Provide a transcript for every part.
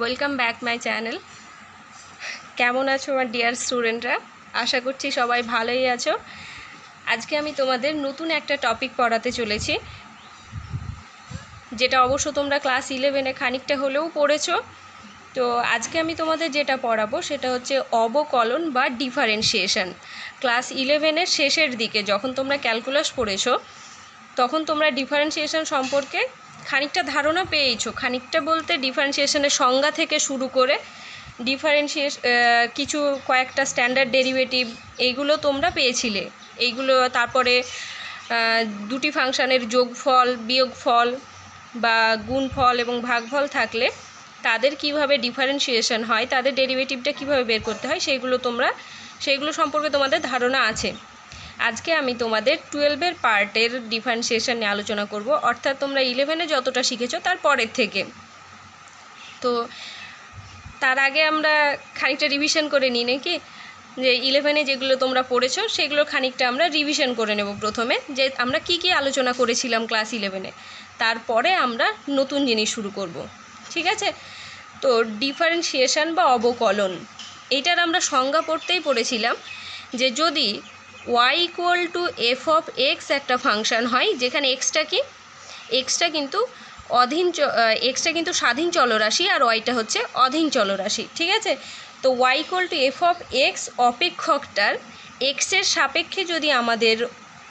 Welcome back my channel. কেমন আছো আমার ডিয়ার স্টুডেন্টরা? আশা করছি সবাই ভালোই আছো। আজকে আমি তোমাদের নতুন একটা টপিক পড়াতে চলেছি, যেটা অবশ্য তোমরা ক্লাস 11-এ খানিকটা হলেও পড়েছো। তো আজকে আমি তোমাদের যেটা পড়াবো সেটা হচ্ছে অবকলন বা ডিফারেন্সিয়েশন। ক্লাস 11-এর শেষের দিকে যখন তোমরা ক্যালকুলাস পড়েছো তখন তোমরা ডিফারেন্সিয়েশন সম্পর্কে খানিকটা ধারণা পেয়েছো। খানিকটা বলতে ডিফারেন্সিয়েশনের সংজ্ঞা থেকে শুরু করে কিছু কয়েকটা স্ট্যান্ডার্ড ডেরিভেটিভ এইগুলো তোমরা পেয়েছিলে। এইগুলো তারপরে দুটি ফাংশানের যোগফল, বিয়োগফল বা গুণফল এবং ভাগফল থাকলে তাদের কিভাবে ডিফারেন্সিয়েশন হয়, তাদের ডেরিভেটিভটা কিভাবে বের করতে হয় সেইগুলো সম্পর্কে তোমাদের ধারণা আছে। আজকে আমি তোমাদের 12-এর পার্টের ডিফারেন্সিয়েশন নিয়ে আলোচনা করব, অর্থাৎ তোমরা 11-এ যতটা শিখেছো তার পরের থেকে। তো তার আগে আমরা খানিকটা রিভিশন করে নিই নাকি, যে 11-এ যেগুলো তোমরা পড়েছো সেগুলো খানিকটা আমরা রিভিশন করে নেব প্রথমে, যে আমরা কি কি আলোচনা করেছিলাম ক্লাস 11-এ, তারপরে আমরা নতুন জিনিস শুরু করব। ঠিক আছে? তো ডিফারেন্সিয়েশন বা অবকলন, এইটার আমরা সংজ্ঞা পড়েছিলাম যে যদি y equal to F of x একটা ফাংশান হয়, যেখানে এক্সটা কিন্তু এক্সটা কিন্তু স্বাধীন চলরাশি আর ওয়াইটা হচ্ছে অধীন চলরাশি। ঠিক আছে? তো y equal to F of X অপেক্ষকটার এক্সের সাপেক্ষে যদি আমাদের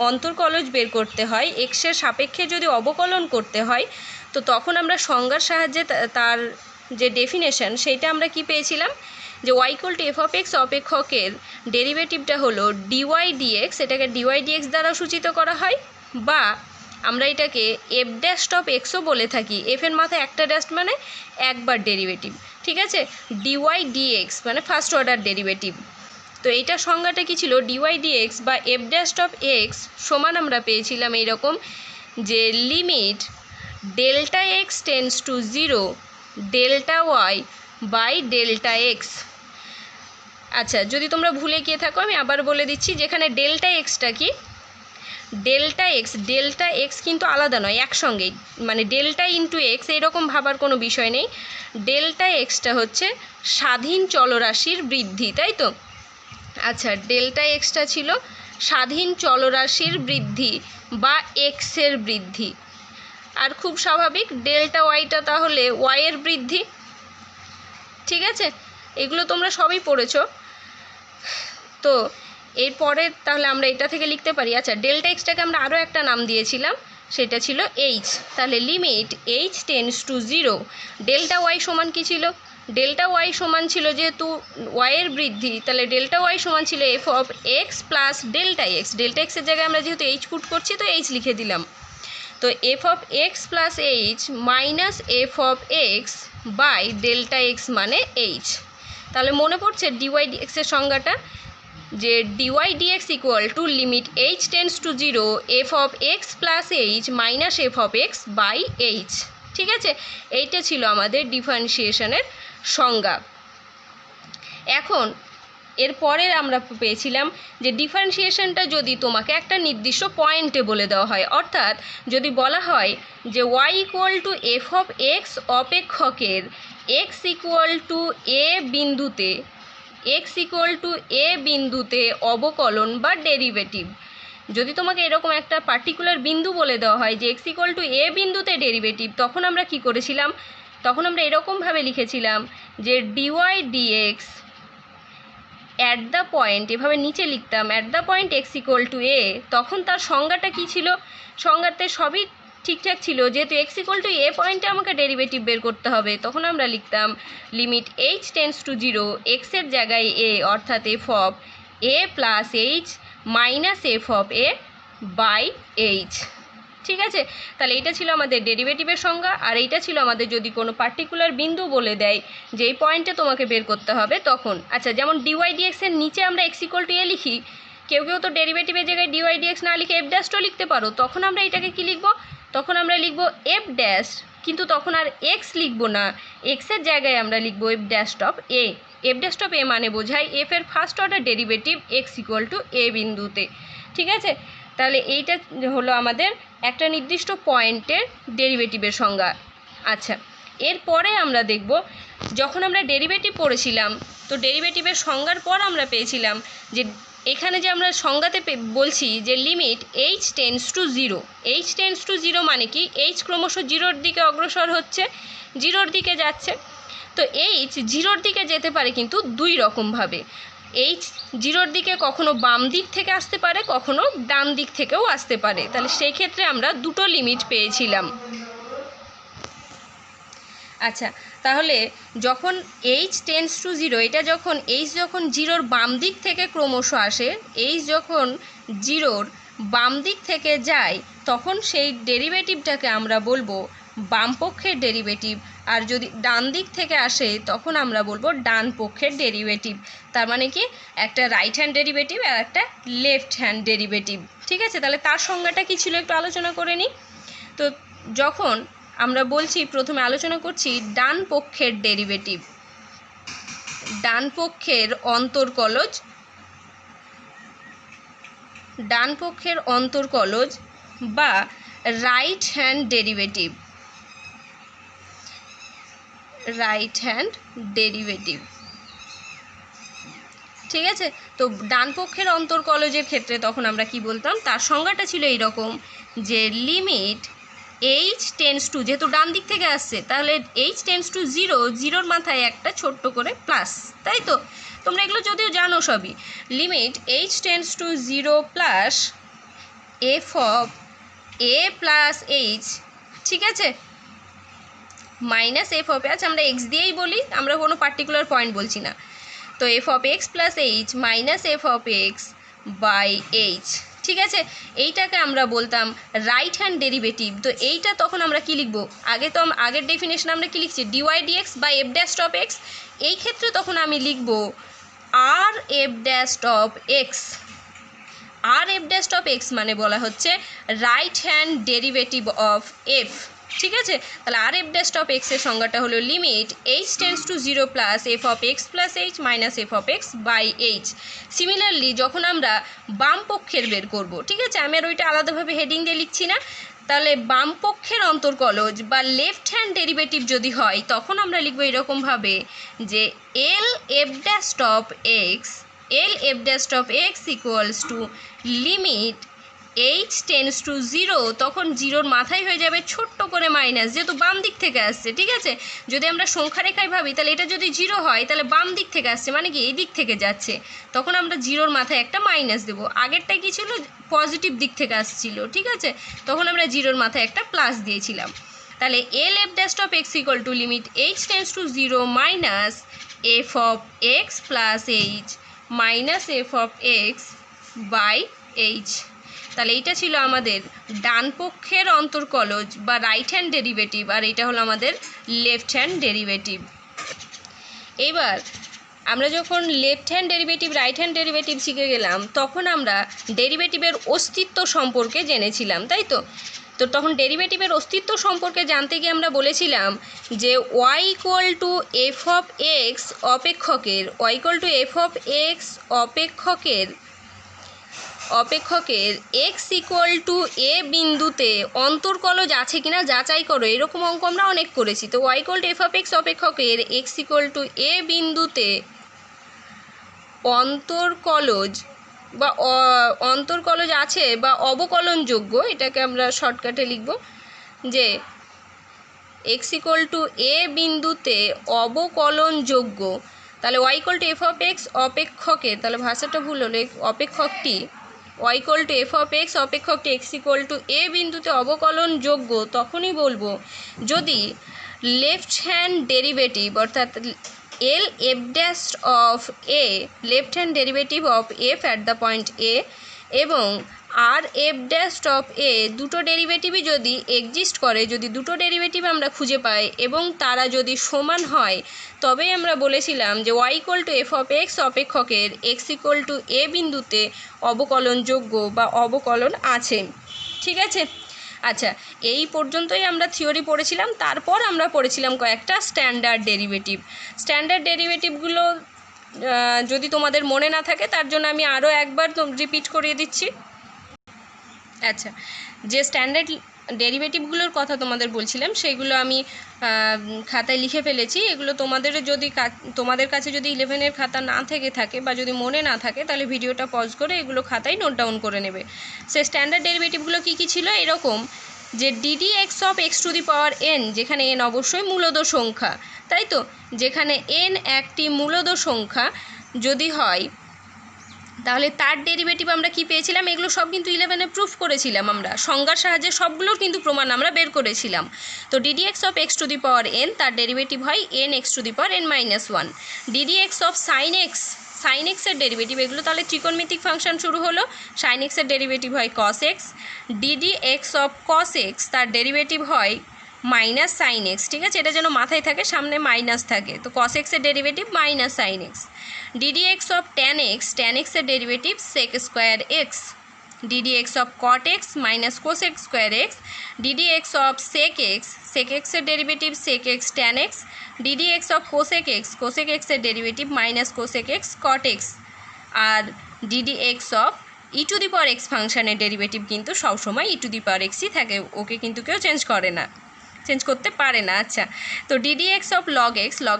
অন্তর্কলজ বের করতে হয়, এক্সের সাপেক্ষে যদি অবকলন করতে হয়, তো তখন আমরা সংজ্ঞার সাহায্যে তার যে ডেফিনেশন সেইটা আমরা কি পেয়েছিলাম, যে y equal to F of x অপেক্ষকের ডেরিভেটিভটা হলো ডিওয়াই ডিএক্স। এটাকে ডিওয়াই ডিএক্স দ্বারা সূচিত করা হয়, বা আমরা এটাকে এফ ড্যাশ অফ এক্সও বলে থাকি। এফের মাথায় একটা ড্যাশ মানে একবার ডেরিভেটিভ। ঠিক আছে? ডিওয়াই ডিএক্স মানে ফার্স্ট অর্ডার ডেরিভেটিভ। তো এইটার সংজ্ঞাটা কী ছিল? ডিওয়াই ডিএক্স বা এফ ড্যাশ অফ এক্স সমান আমরা পেয়েছিলাম এইরকম, যে limit delta x tends to 0 delta y by delta x. আচ্ছা, যদি তোমরা ভুলে গিয়ে থাকো আমি আবার বলে দিচ্ছি, যেখানে ডেল্টা এক্সটা কি, ডেল্টা এক্স কিন্তু আলাদা নয়, একসঙ্গেই, মানে ডেল্টা ইন্টু এক্স এইরকম ভাবার কোনো বিষয় নেই। ডেল্টা এক্সটা হচ্ছে স্বাধীন চলরাশির বৃদ্ধি, তাই তো? আচ্ছা, ডেল্টা এক্সটা ছিল স্বাধীন চলরাশির বৃদ্ধি বা এক্সের বৃদ্ধি, আর খুব স্বাভাবিক ডেল্টা ওয়াইটা তাহলে ওয়াইয়ের বৃদ্ধি। ঠিক আছে? এগুলো তোমরা সবই পড়েছো। তো এরপরে তাহলে আমরা এটা থেকে লিখতে পারি, আচ্ছা ডেল্টা এক্সটাকে আমরা আরও একটা নাম দিয়েছিলাম, সেটা ছিল এইচ। তাহলে limit h tends to 0 delta y সমান কী ছিল? ডেল্টা ওয়াই সমান ছিল, যেহেতু ওয়াইয়ের বৃদ্ধি, তাহলে ডেল্টা ওয়াই সমান ছিল F of x plus delta x. Delta এক্সের জায়গায় আমরা যেহেতু এইচ পুট করছি তো এইচ লিখে দিলাম। তো f of x plus h minus f of x by delta x মানে এইচ। তাহলে মনে পড়ছে ডিওয়াই ডিএক্সের সংজ্ঞাটা, যে dy d x equal to limit h tends to 0 f of x plus h minus f of x by h. ঠিক আছে? এইটা ছিল আমাদের ডিফারেন্সিয়েশনের সংজ্ঞা। এখন এরপরের আমরা পেয়েছিলাম যে ডিফারেন্সিয়েশনটা যদি তোমাকে একটা নির্দিষ্ট পয়েন্টে বলে দেওয়া হয়, অর্থাৎ যদি বলা হয় যে y equal to F of x অপেক্ষকের এক্স ইকুয়াল টু এ বিন্দুতে অবকলন বা ডেরিভেটিভ, যদি তোমাকে এরকম একটা পার্টিকুলার বিন্দু বলে দেওয়া হয় যে এক্স ইকুয়াল টু এ বিন্দুতে ডেরিভেটিভ, তখন আমরা কি করেছিলাম? তখন আমরা এরকমভাবে লিখেছিলাম যে dy dx at the point, এভাবে নিচে লিখতাম at the point X equal to A. তখন তার সংজ্ঞাটা কী ছিল? সংজ্ঞাতে সবই ঠিকঠাক ছিল, যেহেতু এক্স ইকুয়াল টু এ পয়েন্টে আমাকে ডেরিভেটিভ বের করতে হবে, তখন আমরা লিখতাম লিমিট এইচ টেন্স টু 0 এক্সের জায়গায় এ, অর্থাৎ f of a plus h minus f of a by h. ঠিক আছে? তাহলে এইটা ছিল আমাদের ডেরিভেটিভের সংজ্ঞা, আর এইটা ছিল আমাদের যদি কোনো পার্টিকুলার বিন্দু বলে দেয় যে এই পয়েন্টে তোমাকে বের করতে হবে তখন। আচ্ছা, যেমন ডিওয়াই ডিএক্সের নিচে আমরা এক্স ইকুয়াল টু এ লিখি, কেউ তো ডেরিভেটিভের জায়গায় ডিওয়াই ডিএক্স না লিখে এফ ড্যাশও লিখতে পারো, তখন আমরা এটাকে কি লিখব? তখন আমরা লিখব এফ ড্যাশ, কিন্তু তখন আর এক্স লিখব না, এক্সের জায়গায় আমরা লিখব F dash of A. F dash of A মানে বোঝায় এফ এর first order derivative X equal to এ বিন্দুতে। ঠিক আছে? তাহলে এইটা হলো আমাদের একটা নির্দিষ্ট পয়েন্টের ডেরিভেটিভের সংজ্ঞা। আচ্ছা, এরপরে আমরা দেখব যখন আমরা ডেরিভেটিভ পড়েছিলাম, তো ডেরিভেটিভের সংজ্ঞার পর আমরা পেয়েছিলাম যে এখানে যে আমরা সংজ্ঞাতে বলছি যে limit h tends to zero. H tends to zero মানে কি, এইচ ক্রমশ জিরোর দিকে অগ্রসর হচ্ছে, জিরোর দিকে যাচ্ছে। তো এইচ জিরোর দিকে যেতে পারে কিন্তু দুই রকমভাবে। এইচ জিরোর দিকে কখনো বাম দিক থেকে আসতে পারে, কখনো ডান দিক থেকেও আসতে পারে। তাহলে সেই ক্ষেত্রে আমরা দুটো লিমিট পেয়েছিলাম। আচ্ছা, তাহলে যখন এইচ টেন্স টু জিরো, এটা যখন এইচ যখন জিরোর বাম দিক থেকে ক্রমশ আসে, এইচ যখন জিরোর বাম দিক থেকে যায়, তখন সেই ডেরিভেটিভটাকে আমরা বলবো বাম পক্ষের ডেরিভেটিভ। আর যদি ডান দিক থেকে আসে তখন আমরা বলবো ডান পক্ষের ডেরিভেটিভ। তার মানে কি, একটা রাইট হ্যান্ড ডেরিভেটিভ আর একটা লেফট হ্যান্ড ডেরিভেটিভ। ঠিক আছে, তাহলে তার সংজ্ঞাটা কী ছিল একটু আলোচনা করে নিই। তো যখন আমরা বলছি, প্রথমে আলোচনা করছি ডান পক্ষের ডেরিভেটিভ। ডান পক্ষের অন্তর্কলজ, ডান পক্ষের অন্তর্কলজ বা right hand derivative, right hand derivative. ঠিক আছে, তো ডান পক্ষের অন্তর্কলজের ক্ষেত্রে তখন আমরা কি বলতাম, তার সংজ্ঞাটা ছিল এইরকম যে লিমিট এইচ টেন্স টু, যেহেতু ডান দিক থেকে আসছে তাহলে এইচ টেন্স টু জিরো, জিরোর মাথায় একটা ছোট্ট করে প্লাস, তাই তো তোমরা এগুলো যদিও জানো সবই। Limit h tends to zero plus f of a plus H, ঠিক আছে, মাইনাস এফ অফ, আচ্ছা আমরা এক্স দিয়েই বলি, আমরা কোনো পার্টিকুলার পয়েন্ট বলছি না। তো f of x plus h minus f of x by h. ঠিক আছে, এইটাকে আমরা বলতাম রাইট হ্যান্ড ডেরিভেটিভ। তো এইটা তখন আমরা কি লিখব, আগে তো আগের ডেফিনেশন আমরা কি লিখছি, dy dx by F dash of X. এই ক্ষেত্রে তখন আমি লিখব R F dash of X. আর এফ ড্যাশ অফ এক্স মানে বলা হচ্ছে right hand derivative of F. ঠিক আছে, তাহলে আর এফ ড্যাশ অফ এক্সের সংজ্ঞাটা হলো limit h tends to zero plus f of x plus h minus f of x by h. Similarly যখন আমরা বাম পক্ষের বের করব, ঠিক আছে, আমি আর ওইটা আলাদাভাবে হেডিং দিয়ে লিখছি না, তাহলে বাম পক্ষের অন্তর্কলজ বা লেফট হ্যান্ড ডেরিভেটিভ যদি হয় তখন আমরা লিখবো এরকমভাবে যে এল f dash of x, L f dash of x equals to limit h tends to zero, তখন জিরোর মাথায় হয়ে যাবে ছোট্ট করে মাইনাস, যেহেতু বাম দিক থেকে আসছে। ঠিক আছে, যদি আমরা সংখ্যা রেখায় ভাবি তাহলে এটা যদি জিরো হয় তাহলে বাম দিক থেকে আসছে মানে কি এই দিক থেকে যাচ্ছে, তখন আমরা জিরোর মাথায় একটা মাইনাস দেবো। আগেরটা কি ছিল, পজিটিভ দিক থেকে আসছিল, ঠিক আছে, তখন আমরা জিরোর মাথায় একটা প্লাস দিয়েছিলাম। তাহলে l f dash of x equal to limit h tends to zero minus f of x plus h minus f of x by h. তাহলে এইটা ছিল আমাদের ডান পক্ষের অন্তর্কলজ বা রাইট হ্যান্ড ডেরিভেটিভ, আর এটা হলো আমাদের লেফট হ্যান্ড ডেরিভেটিভ। এবার আমরা যখন left hand derivative right hand derivative শিখে গেলাম তখন আমরা ডেরিভেটিভের অস্তিত্ব সম্পর্কে জেনেছিলাম, তাই তো। তো তখন ডেরিভেটিভের অস্তিত্ব সম্পর্কে জানতে গিয়ে আমরা বলেছিলাম যে Y equal to F of x অপেক্ষকের, Y equal to F of x অপেক্ষকের এক্স ইকুয়াল টু এ বিন্দুতে অন্তর্কলজ আছে কিনা যাচাই করো। এরকম অঙ্ক আমরা অনেক করেছি। তো Y equal to F of x অপেক্ষকের এক্স ইকুয়াল টু এ বিন্দুতে অন্তর্কলজ বা অন্তর্কলজ আছে বা অবকলনযোগ্য, এটাকে আমরা শর্টকাটে লিখব যে এক্স ইকুয়াল টু এ বিন্দুতে অবকলনযোগ্য। তাহলে y equal to F of x অপেক্ষকের, তাহলে ভাষাটা ভুল হলো, অপেক্ষকটি y equal to F of x অপেক্ষকটি এক্স ইকুয়াল টু এ বিন্দুতে অবকলনযোগ্য তখনই বলবো যদি লেফট হ্যান্ড ডেরিভেটিভ অর্থাৎ L f dash of a, left hand derivative of f at the point a এবং R F dash of a দুটো ডেরিভেটিভই যদি এক্সিস্ট করে, যদি দুটো ডেরিভেটিভ আমরা খুঁজে পাই এবং তারা যদি সমান হয় তবেই আমরা বলেছিলাম যে Y equal to F of x অপেক্ষকের এক্স ইকুয়াল টু এ বিন্দুতে অবকলনযোগ্য বা অবকলন আছে। ঠিক আছে, আচ্ছা এই পর্যন্তই আমরা থিওরি পড়েছিলাম। তারপর আমরা পড়েছিলাম কয়েকটা স্ট্যান্ডার্ড ডেরিভেটিভ। স্ট্যান্ডার্ড ডেরিভেটিভগুলো যদি তোমাদের মনে না থাকে তার জন্য আমি আরও একবার রিপিট করিয়ে দিচ্ছি। আচ্ছা, যে স্ট্যান্ডার্ড ডেরিভেটিভগুলোর কথা তোমাদের বলছিলাম, সেইগুলো আমি খাতায় লিখে ফেলেছি। এগুলো তোমাদের কাছে যদি 11-এর খাতা না থেকে থাকে বা যদি মনে না থাকে, তাহলে ভিডিওটা পজ করে এগুলো খাতায় নোট ডাউন করে নেবে। সে স্ট্যান্ডার্ড ডেরিভেটিভগুলো কী ছিল এরকম, যে d d x of x two the power N, যেখানে এন অবশ্যই মূলদ সংখ্যা, তাই তো, যেখানে এন একটি মূলদ সংখ্যা যদি হয়, তাহলে তার ডেরিভেটিভ আমরা কি পেয়েছিলাম, এগুলো সব কিন্তু 11-এ প্রুফ করেছিলাম, আমরা সংজ্ঞার সাহায্যে সবগুলোর কিন্তু প্রমাণ আমরা বের করেছিলাম। তো d d x of x two the power N, তার ডেরিভেটিভ হয় N x two the power N minus one. DD x of sign এক্সের ডেরিভেটিভ, এগুলো তাহলে ত্রিকোণমিতিক ফাংশন শুরু হলো, সাইন এক্সের ডেরিভেটিভ হয় cos x. D d x of cos x, তার ডেরিভেটিভ হয় মাইনাস সাইন এক্স, ঠিক আছে, এটা যেন মাথায় থাকে, সামনে মাইনাস থাকে, তো কস এক্সের derivative minus sine x. D d x of tan এক্সের derivative sec square x. D d x of cot x minus cosec square x. D d x of sec এক্সের derivative sec x tan x. D d x of cosec এক্সের derivative minus cosec x cot x. আর d d x of e to the power x ফাংশানের derivative কিন্তু সবসময় ই to the পাওয়ার এক্সই থাকে, ওকে কিন্তু কেউ change করতে পারে না। আচ্ছা, তো ডিডি এক্স অফ লগ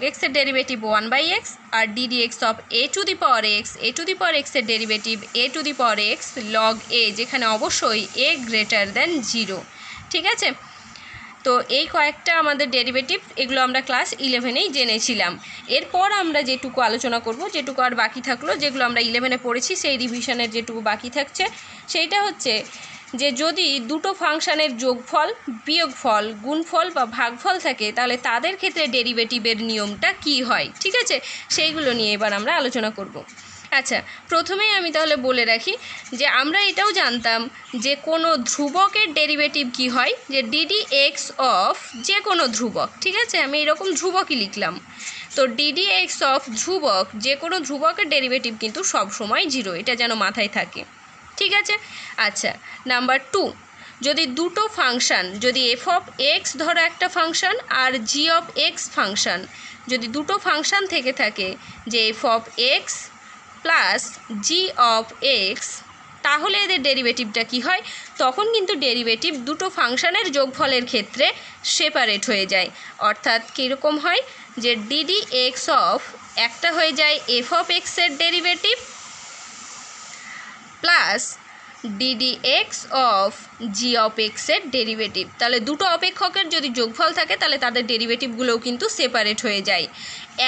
এক্সের ডেরিভেটিভ 1/x, আর d d x of a to the power এক্সের derivative a to the power x log a, যেখানে অবশ্যই এ গ্রেটার দেন 0, ঠিক আছে। তো এই কয়েকটা আমাদের ডেরিভেটিভ, এগুলো আমরা ক্লাস 11-এই জেনেছিলাম। এরপর আমরা যেটুকু আলোচনা করব, যেটুকু আর বাকি থাকলো, যেগুলো আমরা 11-এ পড়েছি, সেই রিভিশনের যেটুকু বাকি থাকছে, সেইটা হচ্ছে যে যদি দুটো ফাংশানের যোগফল, বিয়োগফল, গুণফল বা ভাগফল থাকে, তাহলে তাদের ক্ষেত্রে ডেরিভেটিভের নিয়মটা কি হয়, ঠিক আছে, সেইগুলো নিয়ে এবার আমরা আলোচনা করব। আচ্ছা, প্রথমেই আমি তাহলে বলে রাখি যে আমরা এটাও জানতাম যে কোনো ধ্রুবকের ডেরিভেটিভ কি হয়, যে ডিডি এক্স অফ যে কোনো ধ্রুবক, ঠিক আছে, আমি এরকম ধ্রুবকই লিখলাম। তো ডিডি এক্স অফ ধ্রুবক, যে কোনো ধ্রুবকের ডেরিভেটিভ কিন্তু সব সময় 0, এটা যেন মাথায় থাকে, ঠিক আছে। আচ্ছা, নাম্বার 2, যদি দুটো ফাংশান, যদি এফ অফ এক্স ধরো একটা ফাংশান আর জি অফ এক্স ফাংশান, যদি দুটো ফাংশান থেকে থাকে যে f of x plus g of x, তাহলে এদের ডেরিভেটিভটা কি হয়, তখন কিন্তু ডেরিভেটিভ দুটো ফাংশানের যোগফলের ক্ষেত্রে সেপারেট হয়ে যায়। অর্থাৎ কীরকম হয়, যে ডিডি এক্স অফ একটা হয়ে যায় এফ অফ এক্সের derivative plus DD x of g of এক্সের ডেরিভেটিভ। তাহলে দুটো অপেক্ষকের যদি যোগফল থাকে, তাহলে তাদের ডেরিভেটিভগুলোও কিন্তু সেপারেট হয়ে যায়।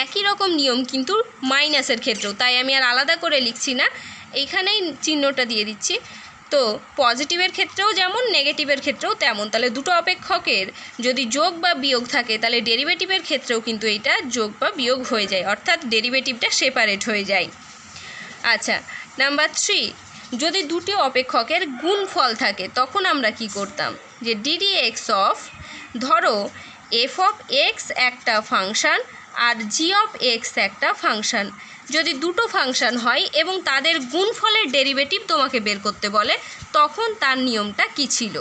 একই রকম নিয়ম কিন্তু মাইনাসের ক্ষেত্রেও, তাই আমি আর আলাদা করে লিখছি না, এইখানেই চিহ্নটা দিয়ে দিচ্ছি। তো পজিটিভের ক্ষেত্রেও যেমন, নেগেটিভের ক্ষেত্রেও তেমন। তাহলে দুটো অপেক্ষকের যদি যোগ বা বিয়োগ থাকে, তাহলে ডেরিভেটিভের ক্ষেত্রেও কিন্তু এইটা যোগ বা বিয়োগ হয়ে যায়, অর্থাৎ ডেরিভেটিভটা সেপারেট হয়ে যায়। আচ্ছা, নাম্বার 3, যদি দুটি অপেক্ষকের গুণফল থাকে, তখন আমরা কি করতাম, যে ডিডি এক্স অফ, ধরো এফ অফ এক্স একটা ফাংশান আর জি অফ এক্স একটা ফাংশান, যদি দুটো ফাংশান হয় এবং তাদের গুণফলের ডেরিভেটিভ তোমাকে বের করতে বলে, তখন তার নিয়মটা কি ছিল,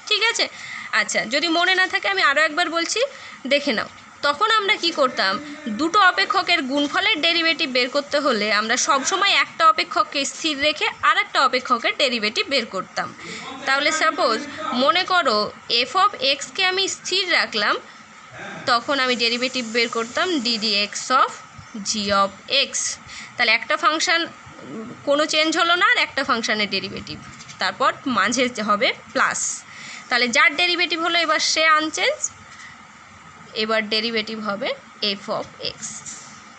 ঠিক আছে। আচ্ছা, যদি মনে না থাকে আমি আরও একবার বলছি, দেখে নাও। তখন আমরা কি করতাম, দুটো অপেক্ষকের গুণফলের ডেরিভেটিভ বের করতে হলে আমরা সবসময় একটা অপেক্ষককে স্থির রেখে আর একটা অপেক্ষকের ডেরিভেটিভ বের করতাম। তাহলে সাপোজ মনে করো এফ অফ এক্সকে আমি স্থির রাখলাম, তখন আমি ডেরিভেটিভ বের করতাম DD x of g of x. তাহলে একটা ফাংশান কোনো চেঞ্জ হলো না, আর একটা ফাংশানের ডেরিভেটিভ, তারপর মাঝে হবে প্লাস। তাহলে যার ডেরিভেটিভ হলো এবার সে আনচেঞ্জ, এবার ডেরিভেটিভ হবে এফ অফ এক্স,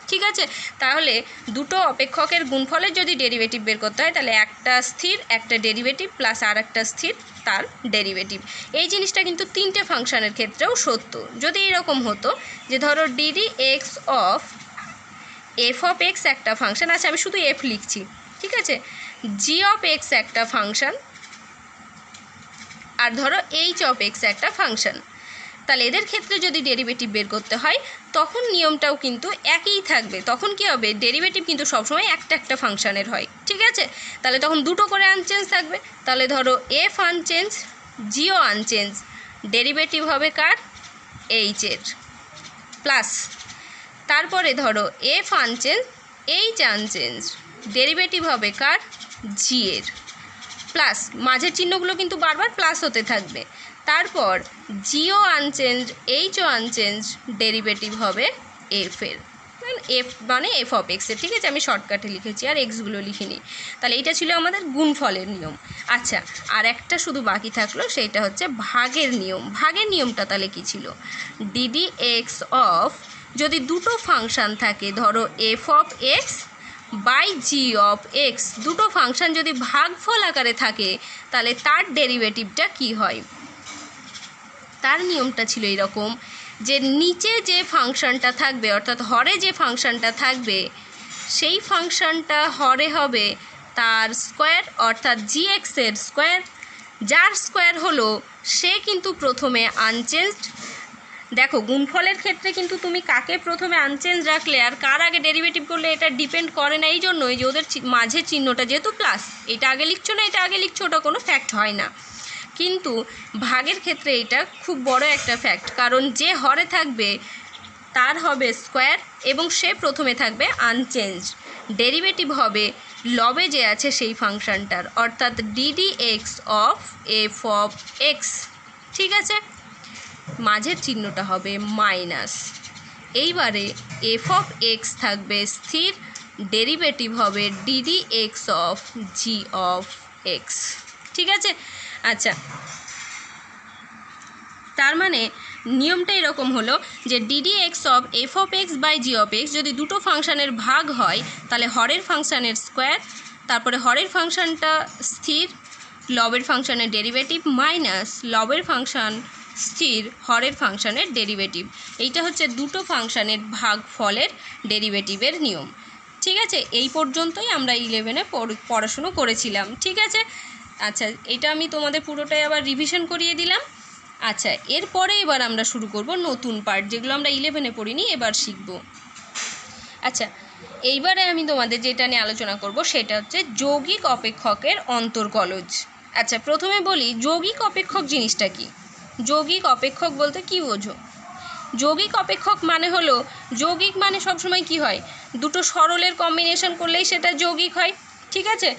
ঠিক আছে। তাহলে দুটো অপেক্ষকের গুণফলের যদি ডেরিভেটিভ বের করতে হয়, তাহলে একটা স্থির, একটা ডেরিভেটিভ প্লাস আর একটা স্থির, তার ডেরিভেটিভ। এই জিনিসটা কিন্তু তিনটে ফাংশানের ক্ষেত্রেও সত্য। যদি এরকম হতো যে ধরো DD x of f of x একটা ফাংশান, আচ্ছা আমি শুধু এফ লিখছি, ঠিক আছে, জি অফ এক্স একটা ফাংশান, আর ধরো এইচ অফ এক্স একটা ফাংশান, তাহলে এদের ক্ষেত্রে যদি ডেরিভেটিভ বের করতে হয়, তখন নিয়মটাও কিন্তু একই থাকবে। তখন কি হবে, ডেরিভেটিভ কিন্তু সবসময় একটা ফাংশানের হয়, ঠিক আছে। তাহলে তখন দুটো করে আনচেঞ্জ থাকবে। তাহলে ধরো F unchange, Jio unchange, derivative হবে কার, এইচের, প্লাস তারপরে ধরো F unchange, H unchange, derivative হবে কার, জি এর, প্লাস মাঝের চিহ্নগুলো কিন্তু বারবার প্লাস হতে থাকবে। তারপর Jio unchange, HO unchange, derivative হবে এফের, এফ মানে এফ অফ এক্সের। ঠিক আছে, আমি শর্টকাটে লিখেছি আর এক্সগুলো লিখিনি। তাহলে এইটা ছিল আমাদের গুণফলের নিয়ম। আচ্ছা, আর একটা শুধু বাকি থাকলো, সেইটা হচ্ছে ভাগের নিয়ম। ভাগের নিয়মটা তাহলে কী ছিল? ডিডি এক্স অফ, যদি দুটো ফাংশান থাকে, ধরো f of x by g of x, দুটো ফাংশান যদি ভাগফল আকারে থাকে, তাহলে তার ডেরিভেটিভটা কী হয়? তার নিয়মটা ছিল এরকম যে নিচে যে ফাংশানটা থাকবে, অর্থাৎ হরে যে ফাংশানটা থাকবে, সেই ফাংশানটা হরে হবে তার স্কোয়ার, অর্থাৎ জি এক্সের স্কোয়ার। যার স্কোয়ার হলো সে কিন্তু প্রথমে আনচেঞ্জড। দেখো, গুণফলের ক্ষেত্রে কিন্তু তুমি কাকে প্রথমে আনচেঞ্জ রাখলে আর কার আগে ডেরিভেটিভ করলে এটা ডিপেন্ড করে না। এই জন্যই যে ওদের মাঝে চিহ্নটা যেহেতু প্লাস, এটা আগে লিখছো না এটা আগে লিখছো, ওটা কোনো ফ্যাক্ট হয় না। কিন্তু ভাগের ক্ষেত্রে এটা খুব বড় একটা ফ্যাক্ট, কারণ যে হরে থাকবে তার হবে স্কোয়ার এবং সে প্রথমে থাকবে আনচেঞ্জ। ডেরিভেটিভ হবে লবে যে আছে সেই ফাংশানটার, অর্থাৎ DD x of f of x. ঠিক আছে, মাঝের চিহ্নটা হবে মাইনাস। এইবারে এফ অফ এক্স থাকবে স্থির, ডেরিভেটিভ হবে d d x of g of x. ঠিক আছে, আচ্ছা, তার মানে নিয়মটা এরকম হলো যে d d x of f of x by g of x যদি দুটো ফাংশানের ভাগ হয়, তাহলে হরের ফাংশানের স্কোয়ার, তারপরে হরের ফাংশানটা স্থির, লবের ফাংশানের ডেরিভেটিভ মাইনাস লবের ফাংশান স্থির, হরের ফাংশানের ডেরিভেটিভ। এইটা হচ্ছে দুটো ফাংশানের ভাগফলের ডেরিভেটিভের নিয়ম। ঠিক আছে, এই পর্যন্তই আমরা 11-এ পড়াশুনো করেছিলাম। ঠিক আছে, আচ্ছা, এটা আমি তোমাদের পুরোটাই আবার রিভিশন করিয়ে দিলাম। আচ্ছা, এরপরে এবার আমরা শুরু করব নতুন পার্ট, যেগুলো আমরা 11-এ পড়িনি, এবার শিখব। আচ্ছা, এইবারে আমি তোমাদের যেটা নিয়ে আলোচনা করব সেটা হচ্ছে যৌগিক অপেক্ষকের অন্তর্কলজ। আচ্ছা, প্রথমে বলি যৌগিক অপেক্ষক জিনিসটা কি। যৌগিক অপেক্ষক বলতে কি বোঝো? যৌগিক অপেক্ষক মানে হলো, যৌগিক মানে সবসময় কি হয়, দুটো সরলের কম্বিনেশন করলেই সেটা যৌগিক হয়। ঠিক আছে,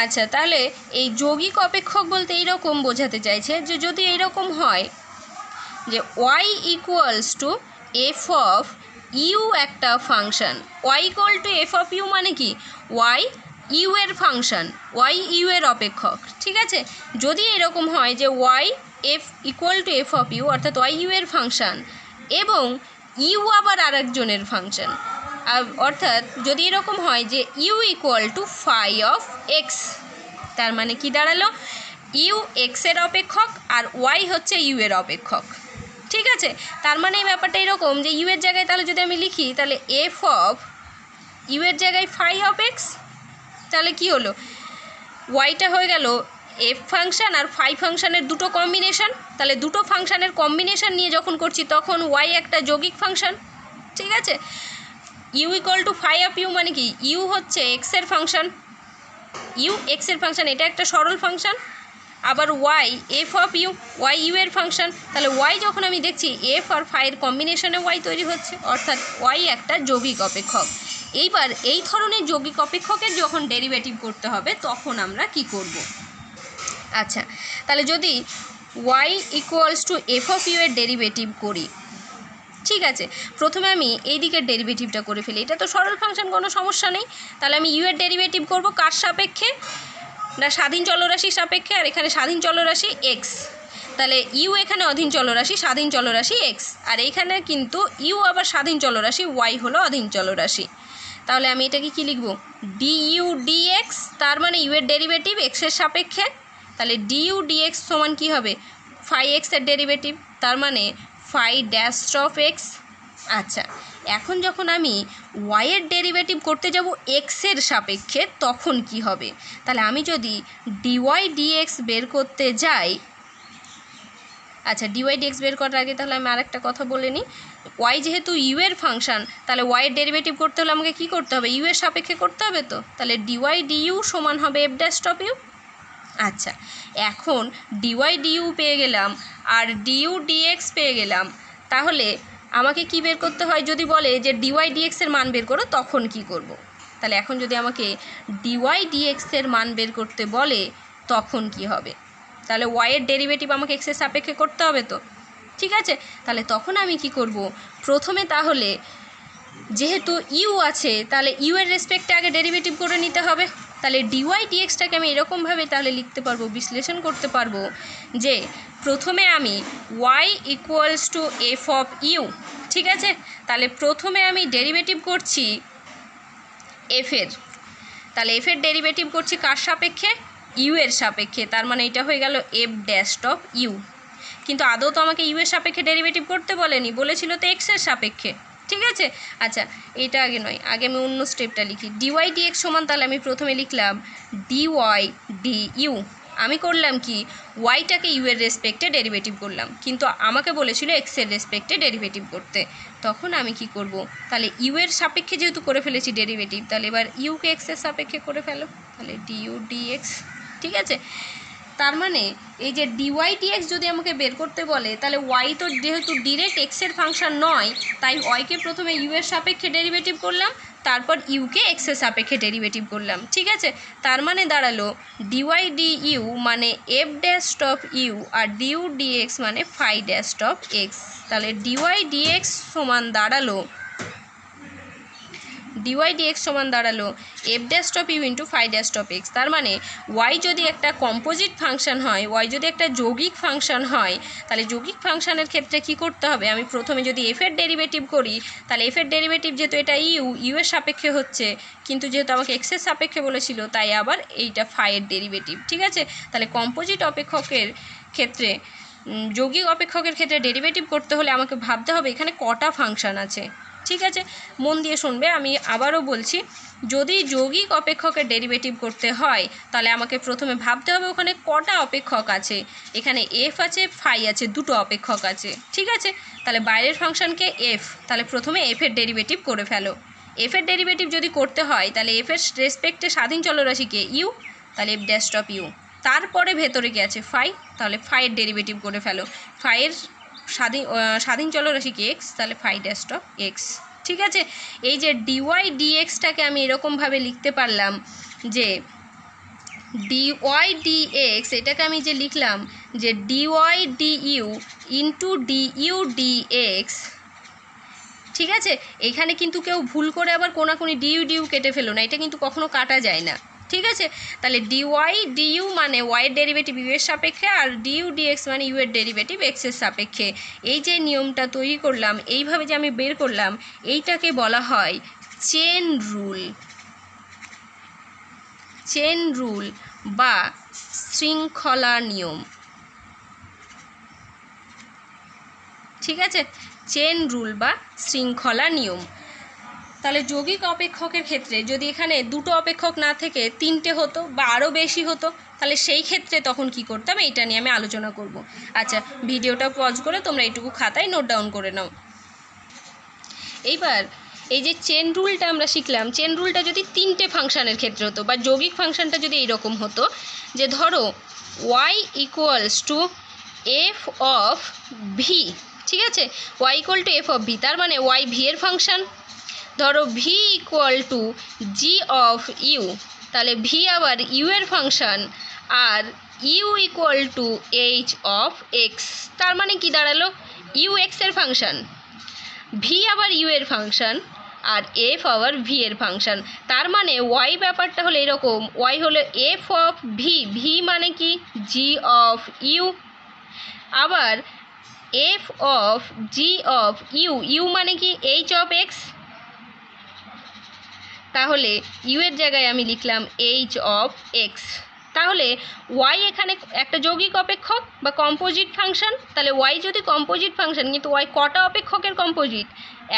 আচ্ছা, তাহলে এই যৌগিক অপেক্ষক বলতে এইরকম বোঝাতে চাইছে যে যদি এইরকম হয় যে y equals to F of u একটা function, y equal to F of u মানে কি, y ইউ এর ফাংশান, y ইউ এর অপেক্ষক। ঠিক আছে, যদি এরকম হয় যে y f equal to F of u, অর্থাৎ y ইউ এর ফাংশান এবং ইউ আবার আরেকজনের ফাংশান, অর্থাৎ যদি এরকম হয় যে u equal to phi of x, তার মানে কি দাঁড়ালো, ইউ এক্সের অপেক্ষক আর ওয়াই হচ্ছে ইউ এর অপেক্ষক। ঠিক আছে, তার মানে এই ব্যাপারটা এরকম যে ইউ এর জায়গায় তাহলে যদি আমি লিখি, তাহলে এফ অফ ইউ এর জায়গায় ফাই অফ এক্স, তাহলে কি হলো, ওয়াইটা হয়ে গেল এফ ফাংশান আর ফাই ফাংশানের দুটো কম্বিনেশন। তাহলে দুটো ফাংশানের কম্বিনেশন নিয়ে যখন করছি তখন ওয়াই একটা যৌগিক ফাংশান। ঠিক আছে, u equal to phi of u মানে কি, ইউ হচ্ছে এক্সের ফাংশান, ইউ এক্সের ফাংশান, এটা একটা সরল ফাংশান। আবার y f of u, y u এর ফাংশান। তাহলে ওয়াই যখন আমি দেখছি এফ আর ফাইয়ের কম্বিনেশনে ওয়াই তৈরি হচ্ছে, অর্থাৎ ওয়াই একটা যৌগিক অপেক্ষক। এইবার এই ধরনের যৌগিক অপেক্ষকের যখন ডেরিভেটিভ করতে হবে তখন আমরা কি করব? আচ্ছা, তাহলে যদি y equals to F of u এর ডেরিভেটিভ করি, ঠিক আছে, প্রথমে আমি এই দিকের ডেরিভেটিভটা করে ফেলি, এটা তো সরল ফাংশন, কোনো সমস্যা নেই। তাহলে আমি ইউ এর ডেরিভেটিভ করব কার সাপেক্ষে, না স্বাধীন চলরাশির সাপেক্ষে, আর এখানে স্বাধীন চলরাশি এক্স। তাহলে ইউ এখানে অধীন চলরাশি, স্বাধীন চলরাশি এক্স, আর এইখানে কিন্তু ইউ আবার স্বাধীন চলরাশি, ওয়াই হলো অধীন চলরাশি। তাহলে আমি এটাকে কি লিখব, ডি ইউ ডি এক্স, তার মানে ইউ এর ডেরিভেটিভ এক্সের সাপেক্ষে। তাহলে ডি ইউ ডি এক্স সমান কী হবে, ফাই এক্সের ডেরিভেটিভ, তার মানে ফাই ড্যাশ অফ এক্স। আচ্ছা, এখন যখন আমি ওয়াইয়ের ডেরিভেটিভ করতে যাব এক্সের সাপেক্ষে তখন কি হবে, তাহলে আমি যদি ডিওয়াই ডিএক্স বের করতে যাই, আচ্ছা, ডিওয়াই ডিএক্স বের করার আগে তাহলে আমি আরেকটা কথা বলে নিই। ওয়াই যেহেতু ইউ এর ফাংশান, তাহলে ওয়াইয়ের ডেরিভেটিভ করতে হলে আমাকে কী করতে হবে, ইউ এর সাপেক্ষে করতে হবে তো। তাহলে ডিওয়াই ডিইউ সমান হবে এফ ড্যাশ অফ ইউ। আচ্ছা, এখন ডিওয়াই ডিইউ পেয়ে গেলাম আর ডিইউ ডিএক্স পেয়ে গেলাম, তাহলে আমাকে কি বের করতে হয়, যদি বলে যে ডিওয়াই ডিএক্সের মান বের করো তখন কি করব। তাহলে এখন যদি আমাকে ডিওয়াই ডিএক্সের মান বের করতে বলে তখন কি হবে, তাহলে ওয়াইয়ের ডেরিভেটিভ আমাকে এক্সের সাপেক্ষে করতে হবে তো, ঠিক আছে। তাহলে তখন আমি কি করব, প্রথমে তাহলে যেহেতু ইউ আছে তাহলে ইউ এর রেসপেক্টে আগে ডেরিভেটিভ করে নিতে হবে। তাহলে ডিওয়াই ডিএক্সটাকে আমি এরকমভাবে তাহলে লিখতে পারবো, বিশ্লেষণ করতে পারবো যে প্রথমে আমি y equals to F of u, ঠিক আছে। তাহলে প্রথমে আমি ডেরিভেটিভ করছি এফের, তাহলে এফের ডেরিভেটিভ করছি কার সাপেক্ষে, ইউ এর সাপেক্ষে, তার মানে এটা হয়ে গেল এফ ড্যাশ অফ ইউ। কিন্তু আদৌ তো আমাকে ইউ এর সাপেক্ষে ডেরিভেটিভ করতে বলেনি, বলেছিল তো এক্সের সাপেক্ষে, ঠিক আছে। আচ্ছা এটা আগে নয়, আগে আমি অন্য স্টেপটা লিখি। ডিওয়াই ডিএক্স সমান, তাহলে আমি প্রথমে লিখলাম ডিওয়াই ডি ইউ। আমি করলাম কি, ওয়াইটাকে ইউ এর রেসপেক্টে ডেরিভেটিভ করলাম, কিন্তু আমাকে বলেছিল এক্সের রেসপেক্টে ডেরিভেটিভ করতে। তখন আমি কি করব, তাহলে ইউ এর সাপেক্ষে যেহেতু করে ফেলেছি ডেরিভেটিভ, তাহলে এবার ইউকে এক্সের সাপেক্ষে করে ফেলো, তাহলে ডিইউ ডিএক্স, ঠিক আছে। তার মানে এই যে ডিওয়াই ডিএক্স যদি আমাকে বের করতে বলে, তাহলে ওয়াই তো যেহেতু ডিরেক্ট এক্সের ফাংশন নয়, তাই ওয়াইকে প্রথমে ইউ এর সাপেক্ষে ডেরিভেটিভ করলাম, তারপর ইউকে এক্সের সাপেক্ষে ডেরিভেটিভ করলাম, ঠিক আছে। তার মানে দাঁড়ালো ডিওয়াই ডি ইউ মানে এফ ড্যাশ অফ ইউ, আর ডিইউ ডিএক্স মানে ফাই ড্যাশ অফ এক্স। তাহলে ডিওয়াই ডিএক্স সমান দাঁড়ালো, ডিওয়াই ডিএক্স সমান দাঁড়ালো f dash of u into phi dash of x. তার মানে ওয়াই যদি একটা কম্পোজিট ফাংশন হয়, ওয়াই যদি একটা যৌগিক ফাংশন হয়, তাহলে যৌগিক ফাংশনের ক্ষেত্রে কি করতে হবে, আমি প্রথমে যদি এফের ডেরিভেটিভ করি, তাহলে এফের ডেরিভেটিভ যেহেতু এটা ইউ এর সাপেক্ষে হচ্ছে, কিন্তু যেহেতু আমাকে এক্সের সাপেক্ষে বলেছিল, তাই আবার এইটা ফাইয়ের ডেরিভেটিভ, ঠিক আছে। তাহলে কম্পোজিট অপেক্ষকের ক্ষেত্রে, যৌগিক অপেক্ষকের ক্ষেত্রে ডেরিভেটিভ করতে হলে আমাকে ভাবতে হবে এখানে কটা ফাংশন আছে, ঠিক আছে। মন দিয়ে শুনবে, আমি আবারও বলছি, যদি যৌগিক অপেক্ষকের ডেরিভেটিভ করতে হয়, তাহলে আমাকে প্রথমে ভাবতে হবে ওখানে কটা অপেক্ষক আছে। এখানে এফ আছে, ফাই আছে, দুটো অপেক্ষক আছে, ঠিক আছে। তাহলে বাইরের ফাংশনকে এফ, তাহলে প্রথমে এফের ডেরিভেটিভ করে ফেলো। এফের ডেরিভেটিভ যদি করতে হয়, তাহলে এফের রেসপেক্টে স্বাধীন চলরাশিকে ইউ, তাহলে এফ ড্যাশ অফ ইউ, তারপরে ভেতরে কি আছে ফাই, তাহলে ফাইয়ের ডেরিভেটিভ করে ফেলো। ফাইয়ের স্বাধীন চলরাশিকে এক্স, তাহলে ফাই ড্যাশ অফ এক্স, ঠিক আছে। এই যে ডিওয়াই ডিএক্সটাকে আমি এরকমভাবে লিখতে পারলাম যে ডিওয়াই ডিএক্স, এটাকে আমি যে লিখলাম যে d y d u into d u d x, ঠিক আছে। এখানে কিন্তু কেউ ভুল করে আবার কোনাকুনি ডিইউ কেটে ফেলো না, এটা কিন্তু কখনো কাটা যায় না, ঠিক আছে। তাহলে ডিওয়াই ডিইউ মানে ওয়াইয়ের ডেরিভেটিভ ইউ এর সাপেক্ষে, আর ডিইউ ডিএক্স মানে ইউ এর ডেরিভেটিভ এক্সের সাপেক্ষে। এই যে নিয়মটা তৈরি করলাম, এইভাবে যে আমি বের করলাম, এইটাকে বলা হয় চেন রুল, চেন রুল বা শৃঙ্খলা নিয়ম, ঠিক আছে। চেন রুল বা শৃঙ্খলা নিয়ম। তাহলে যৌগিক অপেক্ষকের ক্ষেত্রে যদি এখানে দুটো অপেক্ষক না থেকে তিনটে হতো বা আরও বেশি হতো, তাহলে সেই ক্ষেত্রে তখন কি করতাম, এইটা নিয়ে আমি আলোচনা করব। আচ্ছা ভিডিওটা পজ করে তোমরা এইটুকু খাতায় নোট ডাউন করে নাও। এইবার এই যে চেন রুলটা আমরা শিখলাম, চেন রুলটা যদি তিনটে ফাংশানের ক্ষেত্রে হতো, বা যৌগিক ফাংশনটা যদি এইরকম হতো যে ধরো y equals to F of v, ঠিক আছে। Y equal to F of v, তার মানে ওয়াই ভি এর ফাংশন। ধরো v equal to g of u, তাহলে ভি আবার ইউ এর ফাংশন, আর u equal to h of x, তার মানে কি দাঁড়ালো ইউ এক্স এর ফাংশন, ভি আবার ইউ এর ফাংশন, আর এফ আবার ভি এর ফাংশন। তার মানে ওয়াই ব্যাপারটা হলো এরকম, ওয়াই হলো এফ অফ ভি, ভি মানে কি জি অফ ইউ, আবার f of g of u, u মানে কি এইচ অফ এক্স, তাহলে ইউ এর জায়গায় আমি লিখলাম এইচ অফ এক্স। তাহলে ওয়াই এখানে একটা যৌগিক অপেক্ষক বা কম্পোজিট ফাংশন, তাহলে ওয়াই যদি কম্পোজিট ফাংশন, কিন্তু ওয়াই কটা অপেক্ষকের কম্পোজিট,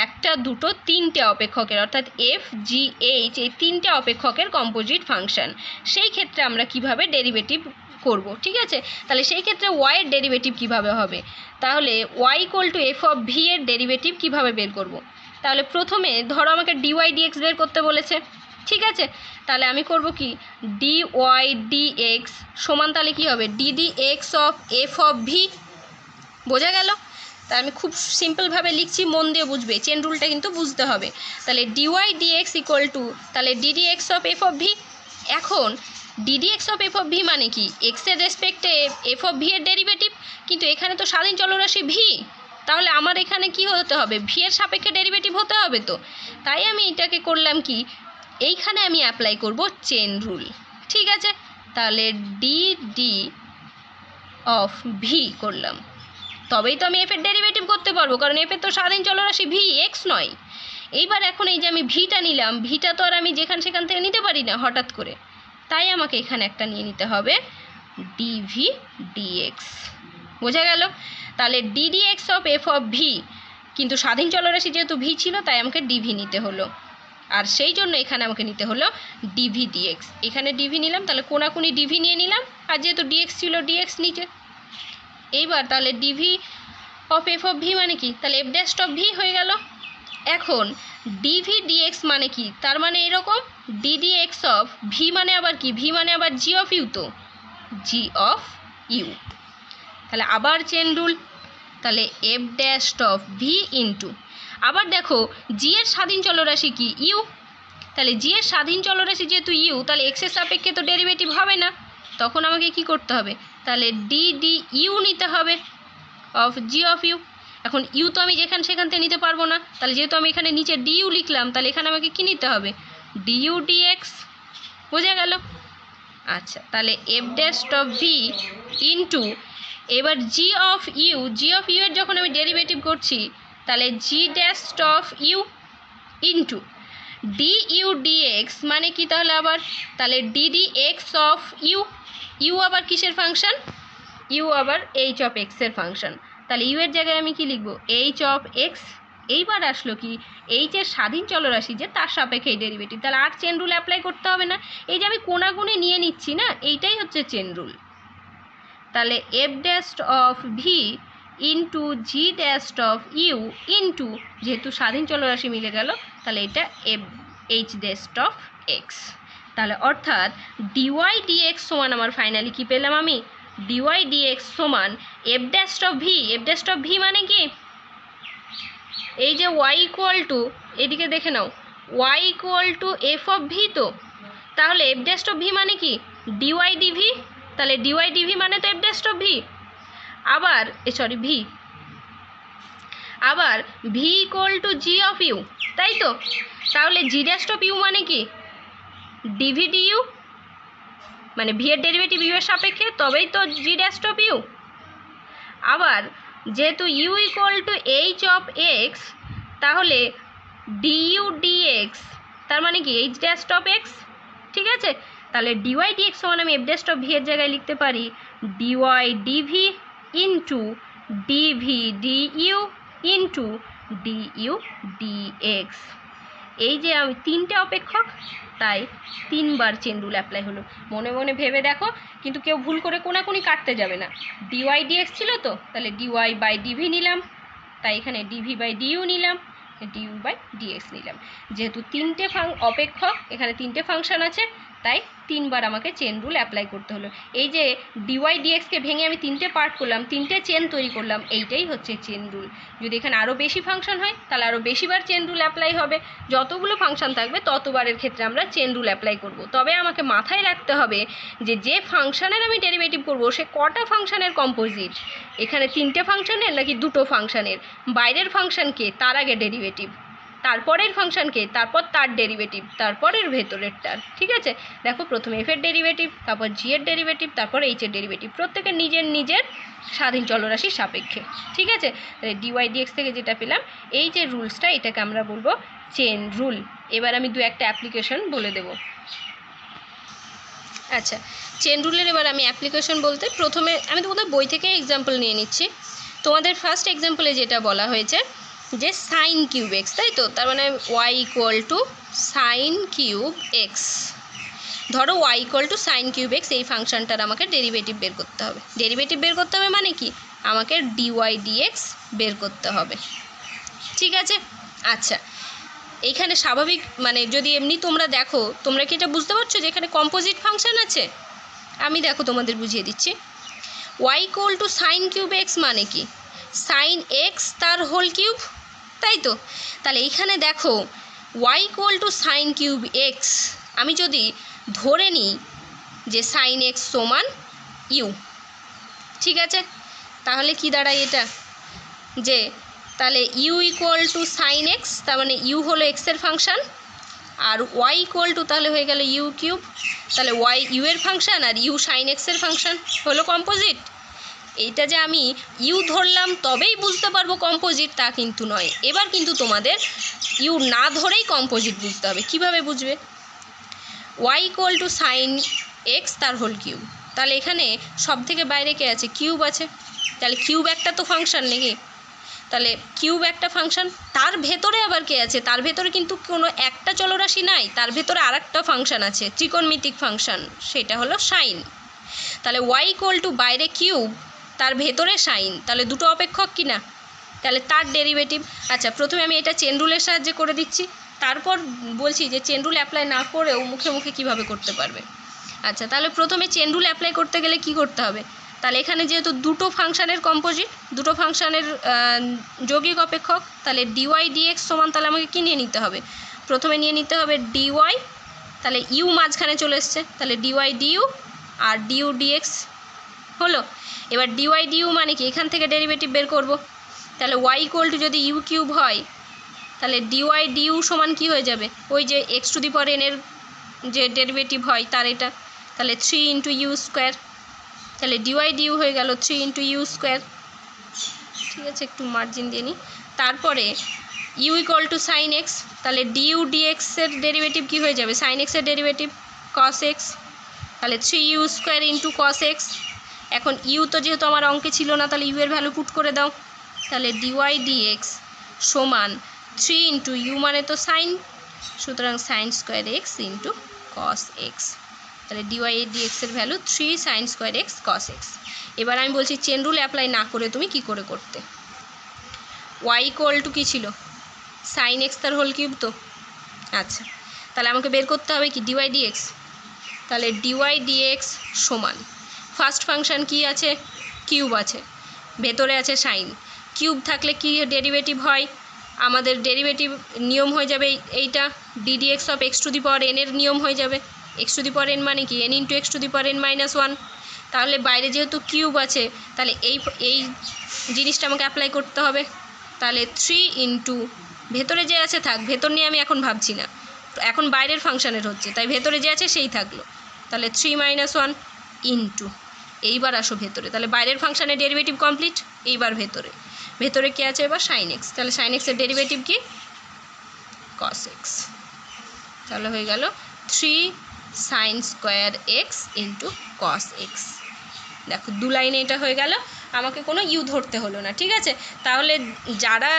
একটা দুটো তিনটে অপেক্ষকের, অর্থাৎ এফ জি এইচ এই তিনটে অপেক্ষকের কম্পোজিট ফাংশন। সেই ক্ষেত্রে আমরা কিভাবে ডেরিভেটিভ করব, ঠিক আছে। তাহলে সেই ক্ষেত্রে ওয়াইয়ের ডেরিভেটিভ কিভাবে হবে, তাহলে y equal to F of v এর ডেরিভেটিভ কিভাবে বের করব। তাহলে প্রথমে ধরো আমাকে ডিওয়াই ডিএক্স বের করতে বলেছে, ঠিক আছে। তাহলে আমি করব কি ডিওয়াই ডিএক্স সমান, তাহলে কী হবে d d x of f of V, বোঝা গেল। তা আমি খুব সিম্পলভাবে লিখছি, মন দিয়ে বুঝবে, চেন রুলটা কিন্তু বুঝতে হবে। তাহলে ডিওয়াই ডিএক্স ইকুয়াল টু তাহলে d d x of f of v. এখন d d x of f of v মানে কি এক্সের রেসপেক্টে এফ অফ ভি এর ডেরিভেটিভ, কিন্তু এখানে তো স্বাধীন চলরাশি ভি, তাহলে আমার এখানে কি হতে হবে, ভি এর সাপেক্ষে ডেরিভেটিভ হতে হবে। তো তাই আমি এটাকে করলাম কি, এইখানে আমি অ্যাপ্লাই করব চেন রুল। ঠিক আছে, তাহলে ডিডি অফ ভি করলাম, তবেই তো আমি এফ এর ডেরিভেটিভ করতে পারবো, কারণ এফ এর তো স্বাধীন চলরাশি ভি, এক্স নয়। এইবার এখন এই যে আমি ভিটা নিলাম, ভিটা তো আর আমি যেখান সেখান থেকে নিতে পারি না হঠাৎ করে, তাই আমাকে এখানে একটা নিয়ে নিতে হবে ডিভি ডিএক্স। বোঝা গেল? তাহলে d d x of f of V, কিন্তু স্বাধীন চলরাশি যেহেতু ভি ছিল তাই আমাকে ডিভি নিতে হলো, আর সেই জন্য এখানে আমাকে নিতে হলো ডিভি ডিএক্স। এখানে ডিভি নিলাম, তাহলে কোনাকুনি ডিভি নিয়ে নিলাম, আর যেহেতু ডিএক্স ছিল ডিএক্স নিচে। এইবার তাহলে d v of f of v মানে কি, তাহলে এফ ড্যাশ অফ ভি হয়ে গেল। এখন ডিভি ডিএক্স মানে কি, তার মানে এরকম ডিডি এক্স অফ ভি মানে আবার কি, ভি মানে আবার জি অফ ইউ, তো জি অফ ইউ। তাহলে আবার চেন রুল, তাহলে f dash of v into, আবার দেখো জি এর স্বাধীন চলরাশি কি ইউ, তাহলে জি এর স্বাধীন চলরাশি যেহেতু ইউ, তাহলে এক্সের সাপেক্ষে তো ডেরিভেটিভ হবে না, তখন আমাকে কি করতে হবে, তাহলে ডিডি ইউ নিতে হবে অফ জি অফ ইউ। এখন ইউ তো আমি যেখান সেখান থেকে নিতে পারবো না, তাহলে যেহেতু আমি এখানে নিচে ডিইউ লিখলাম, তাহলে এখানে আমাকে কী নিতে হবে, ডিইউ ডিএক্স। বোঝা গেল? আচ্ছা, তাহলে f dash of v into, এবার g of u, g of u এর যখন আমি ডেরিভেটিভ করছি, তাহলে g dash of u into d u d x মানে কি, তাহলে আবার তাহলে d d x of u, u আবার কিসের ফাংশন, ইউ আবার এইচ অফ এক্সের ফাংশন, তাহলে ইউ এর জায়গায় আমি কি লিখব, এইচ অফ এক্স। এইবার আসলো কি, এইচ এর স্বাধীন চলরাশি যে তার সাপেক্ষে এই ডেরিভেটিভ, তাহলে আর চেন রুল অ্যাপ্লাই করতে হবে না, এই যে আমি কোনাগুনি নিয়ে নিচ্ছি না, এইটাই হচ্ছে চেন রুল। তাহলে f dash of v into g dash of u into, যেহেতু স্বাধীন চলরাশি মিলে গেল, তাহলে এটা f h dash of x. তাহলে অর্থাৎ ডিওয়াই ডিএক্স সমান আমার ফাইনালি কি পেলাম আমি, ডিওয়াই ডিএক্স সমান f dash of v, f dash of v মানে কি, এই যে ওয়াই ইকুয়াল টু, এদিকে দেখে নাও, y equal to F of v, তো তাহলে এফ ড্যাশ অফ ভি মানে কি ডিওয়াই ডিভি, তাহলে ডিওয়াই ডিভি মানে তো এফ ড্যাশ অফ ভি, আবার ভি, আবার v equal to g of u, তাই তো, তাহলে জি ড্যাশ অফ ইউ মানে কি ডিভি ডিইউ, মানে ভি এর ডেরিভেটিভ ইউ এর সাপেক্ষে, তবেই তো জি ড্যাশ অফ ইউ। আবার যেহেতু u equal to h of x, তাহলে ডিইউ ডিএক্স তার মানে কি এইচ ড্যাশ অফ এক্স। ঠিক আছে, তাহলে ডিওয়াই ডিএক্স সমান আমি এফ ড্যাশ অফ ভি এর জায়গায় লিখতে পারি d y d v into d v d u into d u d x. এই যে আমি তিনটে অপেক্ষক, তাই তিনবার চেন রুল অ্যাপ্লাই হলো। মনে মনে ভেবে দেখো, কিন্তু কেউ ভুল করে কোনাকুনি কাটতে যাবে না। ডিওয়াই ডিএক্স ছিল তো, তাহলে ডিওয়াই বাই ডিভি নিলাম, তাই এখানে ডিভি বাই ডিইউ নিলাম, ডিইউ বাই ডিএক্স নিলাম। যেহেতু তিনটে অপেক্ষক, এখানে তিনটে ফাংশন আছে, তাই তিনবার আমাকে চেন রুল অ্যাপ্লাই করতে হলো। এই যে ডিওয়াই ডিএক্সকে ভেঙে আমি তিনটে পার্ট করলাম, তিনটে চেন তৈরি করলাম, এইটাই হচ্ছে চেন রুল। যদি এখানে আরও বেশি ফাংশন হয় তাহলে আরও বেশিবার চেন রুল অ্যাপ্লাই হবে, যতগুলো ফাংশন থাকবে ততবারের ক্ষেত্রে আমরা চেন রুল অ্যাপ্লাই করব। তবে আমাকে মাথায় রাখতে হবে যে যে ফাংশনের আমি ডেরিভেটিভ করব সে কটা ফাংশনের কম্পোজিট, এখানে তিনটে ফাংশনের নাকি দুটো ফাংশনের, বাইরের ফাংশনকে তার আগে ডেরিভেটিভ, তারপরের ফাংশনকে তারপর তার ডেরিভেটিভ, তারপরের ভেতরেরটার। ঠিক আছে, দেখো প্রথমে এফ এর ডেরিভেটিভ, তারপর জি এর ডেরিভেটিভ, তারপর এইচ এর ডেরিভেটিভ, প্রত্যেকের নিজের নিজের স্বাধীন চলরাশির সাপেক্ষে। ঠিক আছে, তাহলে ডিওয়াই ডিএক্স থেকে যেটা পেলাম, এই যে রুলসটা, এটাকে আমরা বলবো চেন রুল। এবার আমি দু একটা অ্যাপ্লিকেশন বলে দেব। আচ্ছা, চেন রুলের এবার আমি অ্যাপ্লিকেশন বলতে প্রথমে আমি তোমাদের বই থেকে এক্সাম্পল নিয়ে নিচ্ছি। তোমাদের ফার্স্ট এক্সাম্পলে যেটা বলা হয়েছে যে সাইন কিউব এক্স, তাই তো, তার মানে y equal to sine cube x. ধরো y equal to sine cube x, এই ফাংশনটার আমাকে ডেরিভেটিভ বের করতে হবে। ডেরিভেটিভ বের করতে হবে মানে কি, আমাকে ডিওয়াই ডিএক্স বের করতে হবে। ঠিক আছে, আচ্ছা এইখানে স্বাভাবিক মানে যদি এমনি তোমরা দেখো, তোমরা কি এটা বুঝতে পারছো যে এখানে কম্পোজিট ফাংশন আছে? আমি দেখো তোমাদের বুঝিয়ে দিচ্ছি। Y equal to sine cube x মানে কি, সাইন এক্স তার হোল কিউব, তাই তো। তাহলে এইখানে দেখো y equal to sine cube x, আমি যদি ধরে নিই যে সাইন এক্স সমান ইউ। ঠিক আছে, তাহলে কি দাঁড়ায় এটা, যে তাহলে u equal to sine x, তার মানে ইউ হলো এক্সের ফাংশান, আর ওয়াই ইকুয়াল টু তাহলে হয়ে গেল ইউ কিউব, তাহলে ওয়াই ইউ এর ফাংশান আর ইউ সাইন এক্সের ফাংশান, হলো কম্পোজিট। এইটা যে আমি ইউ ধরলাম তবেই বুঝতে পারবো কম্পোজিট তা কিন্তু নয়। এবার কিন্তু তোমাদের ইউ না ধরেই কম্পোজিট বুঝতে হবে। কিভাবে বুঝবে, y equal to sine x তার হোল কিউব, তাহলে এখানে সব থেকে বাইরে কে আছে, কিউব আছে, তাহলে কিউব একটা তো ফাংশান নাকি, তাহলে কিউব একটা ফাংশান, তার ভেতরে আবার কে আছে, তার ভেতরে কিন্তু কোনো একটা চলরাশি নাই, তার ভেতরে আর একটা ফাংশান আছে, ত্রিকোণমিতিক ফাংশান, সেটা হলো সাইন। তাহলে ওয়াই ইকুয়াল টু বাইরে কিউব, তার ভেতরে সাইন, তাহলে দুটো অপেক্ষক কি না, তাহলে তার ডেরিভেটিভ। আচ্ছা, প্রথমে আমি এটা চেন রুলের সাহায্যে করে দিচ্ছি, তারপর বলছি যে চেন রুল অ্যাপ্লাই না করেও মুখে মুখে কীভাবে করতে পারবে। আচ্ছা, তাহলে প্রথমে চেন রুল অ্যাপ্লাই করতে গেলে কি করতে হবে, তাহলে এখানে যেহেতু দুটো ফাংশানের কম্পোজিট, দুটো ফাংশানের যৌগিক অপেক্ষক, তাহলে ডিওয়াই ডিএক্স সমান, তাহলে আমাকে কী নিয়ে নিতে হবে, প্রথমে নিয়ে নিতে হবে ডিওয়াই, তাহলে ইউ মাঝখানে চলে এসছে, তাহলে ডিওয়াই ডিইউ আর ডিইউ ডিএক্স হলো। এবার ডিওয়াই ডিইউ মানে কি, এখান থেকে ডেরিভেটিভ বের করব, তাহলে ওয়াই ইকুয়াল টু যদি ইউ কিউব হয়, তাহলে ডিওয়াই ডিইউ সমান কী হয়ে যাবে, ওই যে x two the power N এর যে ডেরিভেটিভ হয় তার এটা, তাহলে 3 ইন্টু ইউ স্কোয়ার, তাহলে ডিওয়াই ডিইউ হয়ে গেল 3 ইন্টু ইউ স্কোয়ার। ঠিক আছে, একটু মার্জিন দিয়ে নিই। তারপরে u equal to sine x, তাহলে ডিইউ ডিএক্সের ডেরিভেটিভ কী হয়ে যাবে, সাইন এক্সের ডেরিভেটিভ কস এক্স, তাহলে 3 u square into cos x. এখন ইউ তো যেহেতু আমার অঙ্কে ছিল না, তাহলে ইউ এর ভ্যালু পুট করে দাও, তাহলে ডিওয়াই ডিএক্স সমান 3 ইন্টু ইউ মানে তো সাইন, সুতরাং sine square x into cos x, তাহলে ডিওয়াই ডিএক্সের value 3 sine square x cos x. এবার আমি বলছি চেন রুল অ্যাপ্লাই না করে তুমি কি করে করতে, ওয়াই ইকুয়াল টু কী ছিল, সাইন এক্স তার হোল কিউব তো। আচ্ছা, তাহলে আমাকে বের করতে হবে কি ডিওয়াই ডিএক্স, তাহলে ডিওয়াই ডিএক্স সমান ফার্স্ট ফাংশান কি আছে, কিউব আছে, ভেতরে আছে সাইন, কিউব থাকলে কি ডেরিভেটিভ হয়, আমাদের ডেরিভেটিভ নিয়ম হয়ে যাবে এইটা, ddx of x two the power N এর নিয়ম হয়ে যাবে, x two the power N মানে কি N into x two the power N minus 1, তাহলে বাইরে যেহেতু কিউব আছে, তাহলে এই জিনিসটা আমাকে অ্যাপ্লাই করতে হবে, তাহলে 3 ইন্টু ভেতরে যে আছে থাক, ভেতর নিয়ে আমি এখন ভাবছি না, এখন বাইরের ফাংশানের হচ্ছে, তাই ভেতরে যে আছে সেই থাকলো, তাহলে 3 মাইনাস 1 ইন্টু, এইবার আসো ভেতরে, তাহলে বাইরের ফাংশানের ডেরিভেটিভ কমপ্লিট, এইবার ভেতরে, ভেতরে কী আছে এবার সাইন এক্স, তাহলে সাইন এক্সের ডেরিভেটিভ কি কস এক্স, তাহলে হয়ে গেল 3 sine square x into cos x. দেখো দু লাইনে এটা হয়ে গেল, আমাকে কোনো ইউ ধরতে হলো না। ঠিক আছে, তাহলে যারা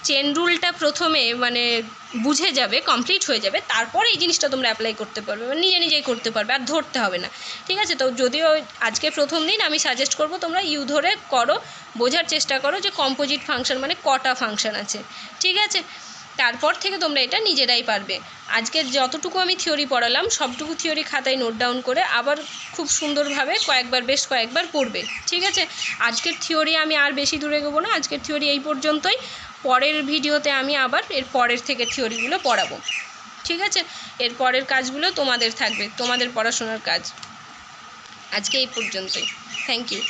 চেন রুলটা প্রথমে মানে বুঝে যাবে, কমপ্লিট হয়ে যাবে, তারপর এই জিনিসটা তোমরা অ্যাপ্লাই করতে পারবে, নিজে নিজেই করতে পারবে, আর ধরতে হবে না। ঠিক আছে, তো যদিও আজকে প্রথম দিন আমি সাজেস্ট করব তোমরা ইউ ধরে করো, বোঝার চেষ্টা করো যে কম্পোজিট ফাংশন মানে কটা ফাংশন আছে। ঠিক আছে, তারপর থেকে তোমরা এটা নিজেরাই পারবে। আজকে যতটুকু আমি থিওরি পড়ালাম সবটুকু থিওরি খাতায় নোট ডাউন করে আবার খুব সুন্দরভাবে বেশ কয়েকবার পড়বে। ঠিক আছে, আজকের থিওরি আমি আর বেশি দূরে এগোবো না, আজকের থিওরি এই পর্যন্তই। পরের ভিডিওতে আমি আবার এর পরের থেকে থিওরিগুলো পড়াবো। ঠিক আছে, এর পরের কাজগুলো তোমাদের থাকবে, তোমাদের পড়াশোনার কাজ। আজকে এই পর্যন্তই, থ্যাংক ইউ।